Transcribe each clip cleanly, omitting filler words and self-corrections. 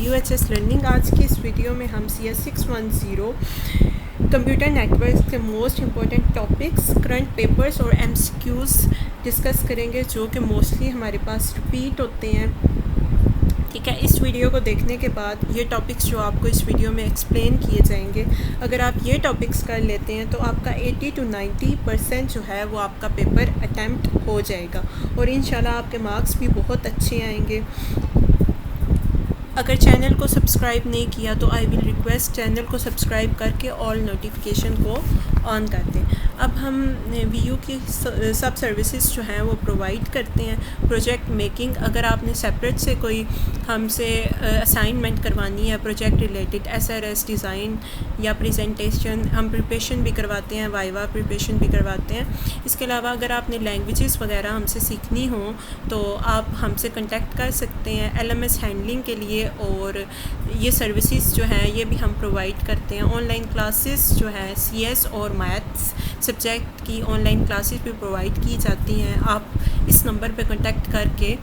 WHS learning. आज की इस वीडियो में हम CS610 कंप्यूटर नेटवर्क के most important topics, current papers और MCQs डिस्कस करेंगे जो कि मोस्टली हमारे पास रिपीट होते हैं। ठीक है, इस वीडियो को देखने के बाद ये टॉपिक्स जो आपको इस वीडियो में एक्सप्लेन किए जाएंगे, अगर आप ये टॉपिक्स कर लेते हैं तो आपका 80 to 90% जो है वो आपका पेपर अटैम्प्ट हो जाएगा और इंशाल्लाह आपके मार्क्स भी बहुत अच्छे आएंगे। अगर चैनल को सब्सक्राइब नहीं किया तो आई विल रिक्वेस्ट चैनल को सब्सक्राइब करके ऑल नोटिफिकेशन को ऑन कर दें। अब हम VU की सब सर्विसेज जो हैं वो प्रोवाइड करते हैं। प्रोजेक्ट मेकिंग, अगर आपने सेपरेट से कोई हमसे असाइनमेंट करवानी है प्रोजेक्ट रिलेटेड, SRS डिज़ाइन या प्रेजेंटेशन, हम प्रिपरेशन भी करवाते हैं, वाइवा प्रिपरेशन भी करवाते हैं। इसके अलावा अगर आपने लैंग्वेजेस वगैरह हमसे सीखनी हो तो आप हमसे कांटेक्ट कर सकते हैं LMS हैंडलिंग के लिए, और ये सर्विसेज जो हैं ये भी हम प्रोवाइड करते हैं। ऑनलाइन क्लासेस जो है CS और मैथ्स सब्जेक्ट की ऑनलाइन क्लासेस भी प्रोवाइड की जाती हैं। आप इस नंबर पे कांटेक्ट करके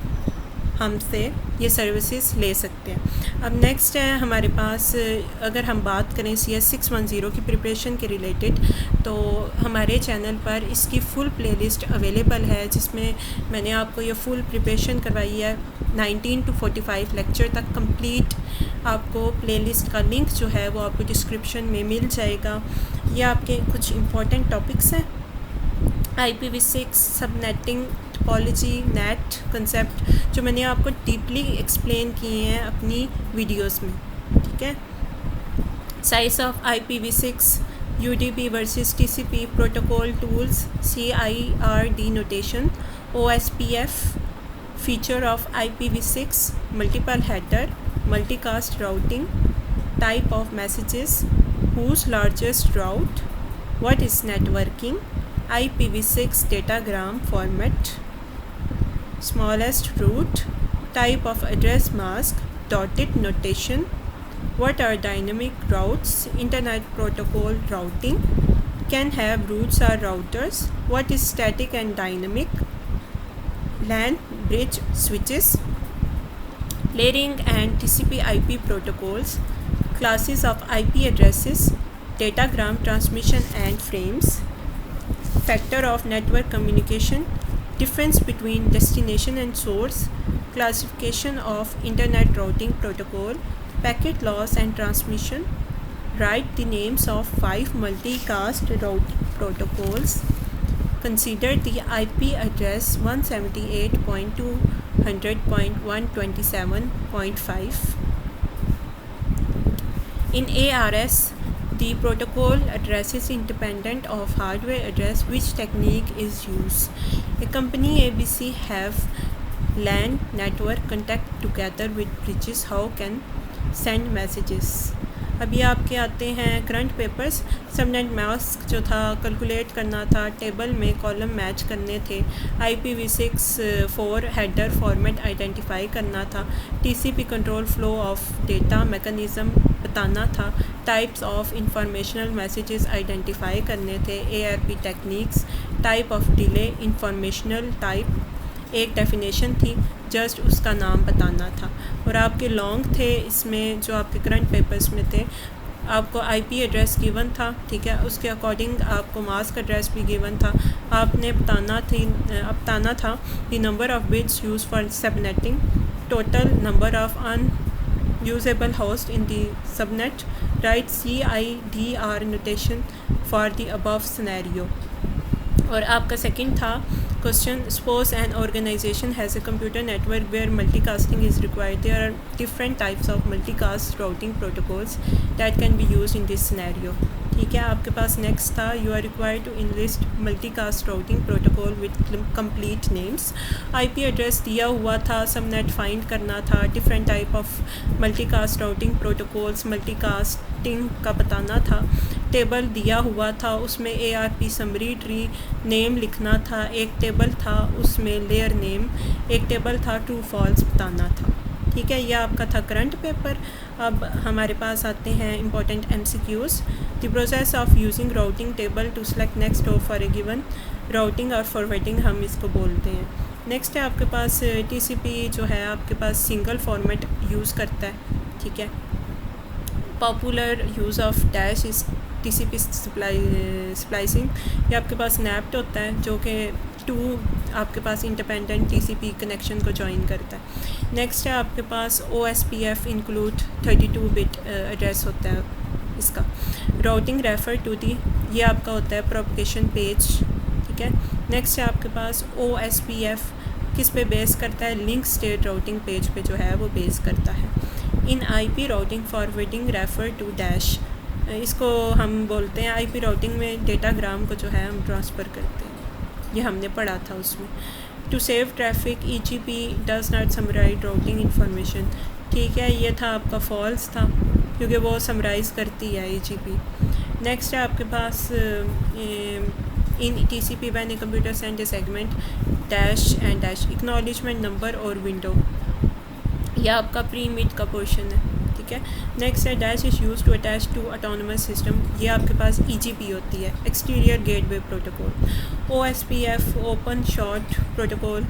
हमसे ये सर्विसेज ले सकते हैं। अब नेक्स्ट है हमारे पास, अगर हम बात करें CS610 की प्रिपरेशन के रिलेटेड, तो हमारे चैनल पर इसकी फ़ुल प्लेलिस्ट अवेलेबल है जिसमें मैंने आपको ये फ़ुल प्रिपरेशन करवाई है 19 to 45 लेक्चर तक कंप्लीट। आपको प्लेलिस्ट का लिंक जो है वो आपको डिस्क्रिप्शन में मिल जाएगा। ये आपके कुछ इम्पॉर्टेंट टॉपिक्स हैं, IPv6, subnetting, topology, net concept, जो मैंने आपको डीपली एक्सप्लेन किए हैं अपनी वीडियोस में। ठीक है, size of IPv6, UDP versus TCP, protocol tools, CIRD notation, OSPF, feature of IPv6, multiple header, multicast routing, type of messages, whose largest route, what is networking, IPv6 datagram format, smallest route, type of address mask, dotted notation, what are dynamic routes, internet protocol routing, can have routes or routers, what is static and dynamic, LAN bridge switches, layering and TCP IP protocols, classes of IP addresses, datagram transmission and frames, factor of network communication, difference between destination and source, classification of internet routing protocol, packet loss and transmission, write the names of 5 multicast routing protocols, consider the IP address 178.200.127.5. In ARS, the protocol address is independent of hardware address. Which technique is used? A company ABC have LAN network contact together with bridges. How can send messages? अभी आपके आते हैं current papers. Subnet mask जो था calculate करना था, table में column match करने थे, IPv6 4 हेडर फॉर्मेट आइडेंटिफाई करना था, TCP control flow of data mechanism बताना था, types of informational messages identify करने थे, ARP techniques, type of delay, informational type, एक डेफिनेशन थी, जस्ट उसका नाम बताना था। और आपके लॉन्ग थे इसमें जो आपके करंट पेपर्स में थे, आपको IP एड्रेस गिवन था। ठीक है, उसके अकॉर्डिंग आपको मास्क एड्रेस भी गिवन था। आपने बताना था the number of bits use for subnetting, total number of unusable host in the subnet, write CIDR notation for the above scenario। और आपका सेकंड था question, suppose an organization has a computer network where multicasting is required, there are different types of multicast routing protocols that can be use in this scenario. ठीक है, आपके पास next था, you are required to enlist multicast routing protocol with complete names. IP address दिया हुआ था, subnet find करना था, different type of multicast routing protocols, multicasting का बताना था, टेबल दिया हुआ था, उसमें ARP समरी ट्री नेम लिखना था, एक टेबल था उसमें लेयर नेम, एक टेबल था ट्रू फॉल्स बताना था। ठीक है, यह आपका था करंट पेपर। अब हमारे पास आते हैं important MCQs। The process of using routing table to select next hop for a given routing और फॉरवर्डिंग हम इसको बोलते हैं। नेक्स्ट है आपके पास TCP जो है आपके पास सिंगल फॉर्मेट यूज़ करता है। ठीक है। Popular use of dash is TCP splicing. ये आपके पास नैप्ट होता है जो कि 2 आपके पास इंडिपेंडेंट TCP कनेक्शन को ज्वाइन करता है। नेक्स्ट है आपके पास OSPF इंक्लूड 32 बिट एड्रेस होता है इसका। राउटिंग रेफर टू दी, ये आपका होता है प्रोपगेशन पेज, ठीक है। नेक्स्ट है आपके पास OSPF किस पे बेस करता है, लिंक स्टेट राउटिंग पेज पे जो है वो बेस करता है। In IP routing forwarding refer to dash, इसको हम बोलते हैं IP राउटिंग में डेटाग्राम को जो है हम ट्रांसफ़र करते हैं, ये हमने पढ़ा था उसमें। To save traffic EGP does not summarise routing information, ठीक है, ये था आपका फॉल्स था क्योंकि वो समराइज़ करती है EGP। नेक्स्ट है आपके पास इन TCP when a computer send A segment dash and dash acknowledgement number और विंडो, यह आपका प्री मिड का पोर्शन है, ठीक है। नेक्स्ट है dash is use to attach to autonomous system, ये आपके पास EGP होती है, exterior gateway protocol. OSPF open short protocol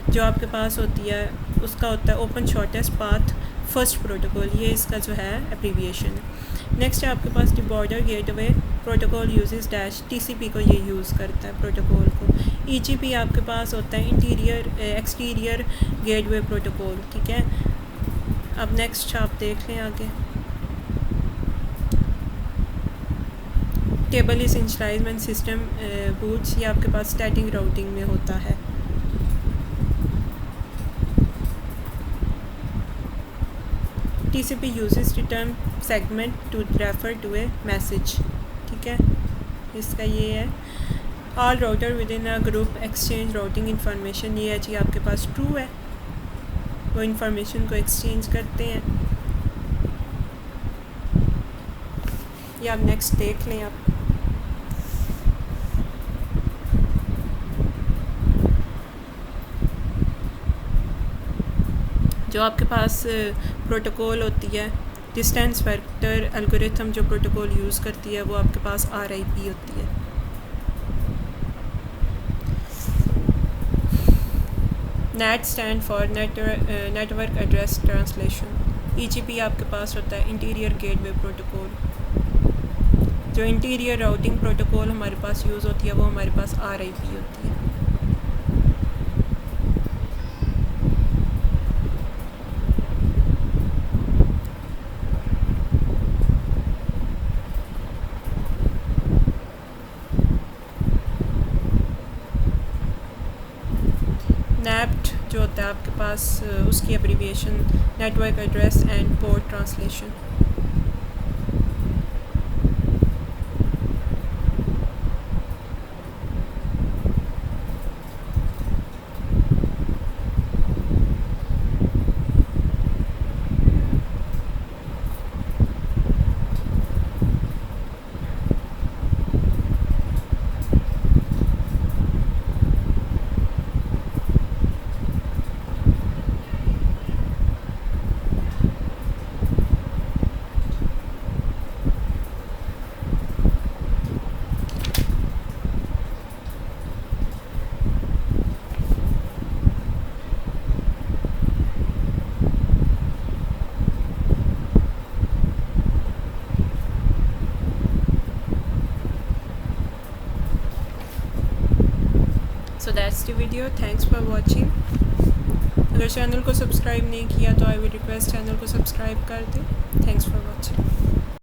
जो आपके पास होती है उसका होता है open shortest path first protocol, ये इसका जो है एब्रीविएशन है। नेक्स्ट है आपके पास the border gateway protocol uses dash, TCP को ये यूज़ करता है प्रोटोकॉल को। EGP आपके पास होता है एक्सटीरियर गेटवे प्रोटोकॉल, ठीक है। अब नेक्स्ट आप देख लें आगे। टेबल इज इनिशियलाइजमेंट सिस्टम बूट्स, ये आपके पास स्टैटिक राउटिंग में होता है। TCP uses return segment to refer to a message, ठीक है, इसका ये है। All router with in a group exchange routing information, ये है जी आपके पास ट्रू है, वो इंफॉर्मेशन को एक्सचेंज करते हैं। ये आप नेक्स्ट देख लें आप। जो आपके पास प्रोटोकॉल होती है डिस्टेंस फैक्टर एल्गोरिथम, जो प्रोटोकॉल यूज़ करती है वो आपके पास RIP होती है। Net stand for network address translation. EGP आपके पास होता है इंटीरियर गेटवे प्रोटोकॉल, जो इंटीरियर राउटिंग प्रोटोकॉल हमारे पास यूज़ होती है वो हमारे पास RIP होती है। NAPT जो होता है आपके पास उसकी abbreviation network address and port translation. So that's the video, thanks for watching. अगर चैनल को सब्सक्राइब नहीं किया तो आई विल रिक्वेस्ट चैनल को सब्सक्राइब कर दें। Thanks for watching.